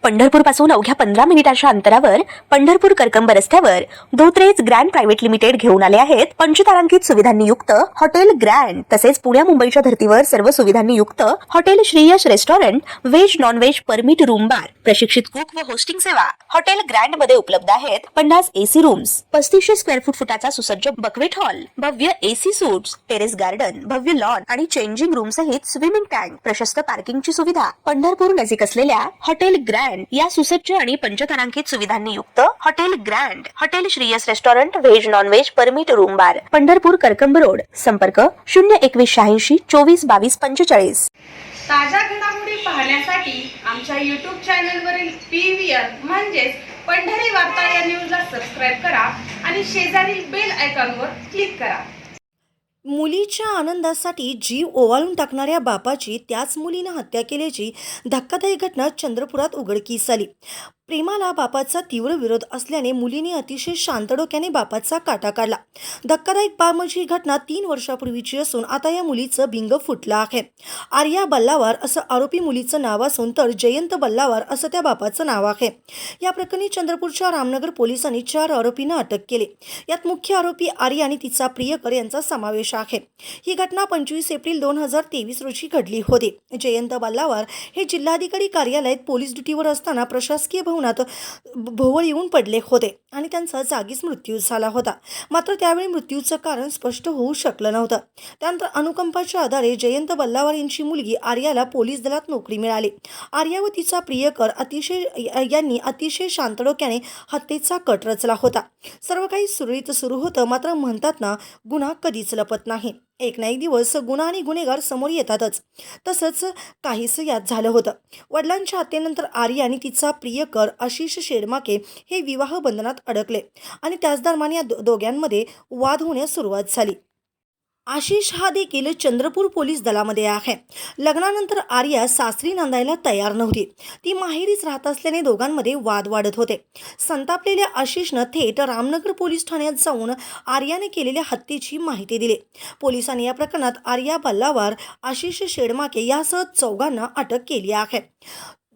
पंढरपूर पासून अवघ्या 15 मिनिटांच्या अंतरावर पंढरपूर करकंब रस्त्यावर धोत्रेज ग्रँड प्रायव्हेट लिमिटेड घेऊन आले आहेत पंचतारांकित सुविधांनी युक्त हॉटेल ग्रँड। तसेच पुण्या मुंबईच्या धर्तीवर सर्व सुविधांनी युक्त hotel Shriyash restaurant, veg non veg permit room bar, प्रशिक्षित कुक व होस्टिंग सेवा हॉटेल ग्रँड मध्ये उपलब्ध आहेत। 50 एसी रूम्स, 3500 स्क्वेअर फुटाचा सुसज्ज बकवेट हॉल, भव्य एसी सूट्स, टेरेस गार्डन, भव्य लॉन आणि चेंजिंग रूम सहित स्विमिंग टँक, प्रशस्त पार्किंगची सुविधा। पंढरपूर नजीक असलेल्या हॉटेल ग्रँड या सुसज्ज आणि पंचतारांकित सुविधांनी युक्त hotel grand, hotel Shriyas restaurant, veg non veg permit room बार, पंढरपूर करकंब रोड। संपर्क 02186 24 22 45। ताज्या घडामोडी पाहण्यासाठी आमच्या YouTube चॅनलवरील PVR म्हणजेच पंढरी वार्ता या न्यूजला सबस्क्राइब करा आणि शेजारील बेल आयकॉनवर क्लिक करा। मुलीच्या आनंदासाठी जीव ओवाळून टाकणाऱ्या बापाची त्याच मुलीने हत्या केल्याची धक्कादायक घटना चंद्रपुरात उघडकीस आली। प्रेमाला बापाचा तीव्र विरोध असल्याने मुलीने अतिशय शांत डोक्याने बापाचा काटा काढला। धक्कादायक बाब म्हणजे ही घटना 3 वर्षापूर्वीची असून आता या मुलीचं भिंग फुटलं आहे। आर्या बल्लावार असं आरोपी मुलीचं नाव असून तर जयंत बल्लावार असं त्या बापाचं नाव आहे। या प्रकरणी चंद्रपूरच्या रामनगर पोलिसांनी 4 आरोपींना अटक केली। यात मुख्य आरोपी आर्या आणि तिचा प्रियकर यांचा समावेश आहे। ही घटना 25 एप्रिल 2023 रोजी घडली होती। जयंत बल्लावार हे जिल्हाधिकारी कार्यालयात पोलीस ड्युटीवर असताना प्रशासकीय भोवळ येऊन पडले होते आणि त्यांचा जागीच मृत्यू झाला होता। मात्र त्यावेळी मृत्यूचं कारण स्पष्ट होऊ शकलं नव्हतं। त्यानंतर अनुकंपाच्या आधारे जयंत बल्लावार यांची मुलगी आर्याला पोलीस दलात नोकरी मिळाली। आर्या व तिचा प्रियकर यांनी अतिशय शांत डोक्याने हत्येचा कट रचला होता। सर्व काही सुरळीत सुरू होतं, मात्र म्हणतात ना, गुन्हा कधीच लपत नाही। एक ना एक दिवस गुन्हा आणि गुन्हेगार समोर येतातच। तसंच काहीच यात झालं होतं। वडिलांच्या हत्येनंतर आर्या आणि तिचा प्रियकर आशिष शेडमाके हे विवाह बंधनात अडकले आणि त्याच दरम्यान या दोघांमध्ये वाद होण्यास सुरुवात झाली। आशिष हा देखील चंद्रपूर पोलीस दलामध्ये आहे। लग्नानंतर आर्या सासरी नांदायला तयार नव्हती। ती माहेरीच राहत असल्याने दोघांमध्ये वाद वाढत होते। संतापलेल्या आशिषनं थेट रामनगर पोलीस ठाण्यात जाऊन आर्याने केलेल्या हत्येची माहिती दिली। पोलिसांनी या प्रकरणात आर्या बल्लावार, आशिष शेडमाके यासह 4 अटक केली आहे।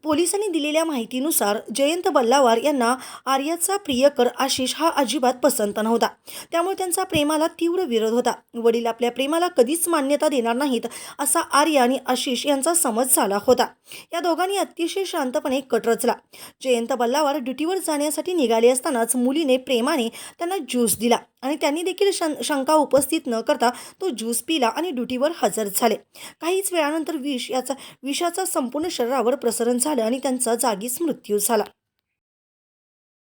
पोलिसांनी दिलेल्या माहितीनुसार जयंत बल्लावार यांना आर्याचा प्रियकर आशिष हा अजिबात पसंत नव्हता। त्यामुळे त्यांचा प्रेमाला तीव्र विरोध होता। वडील आपल्या प्रेमाला कधीच मान्यता देणार नाहीत असा आर्या आणि आशिष यांचा समज झाला होता। या दोघांनी अतिशय शांतपणे कट रचला। जयंत बल्लावार ड्युटीवर जाण्यासाठी निघाले असतानाच मुलीने प्रेमाने त्यांना ज्यूस दिला आणि त्यांनी देखील शंका उपस्थित न करता तो ज्यूस पिला आणि ड्युटीवर हजर झाले। काहीच वेळानंतर विषाचा संपूर्ण शरीरावर प्रसरण झालं आणि त्यांचा जागीच मृत्यू झाला।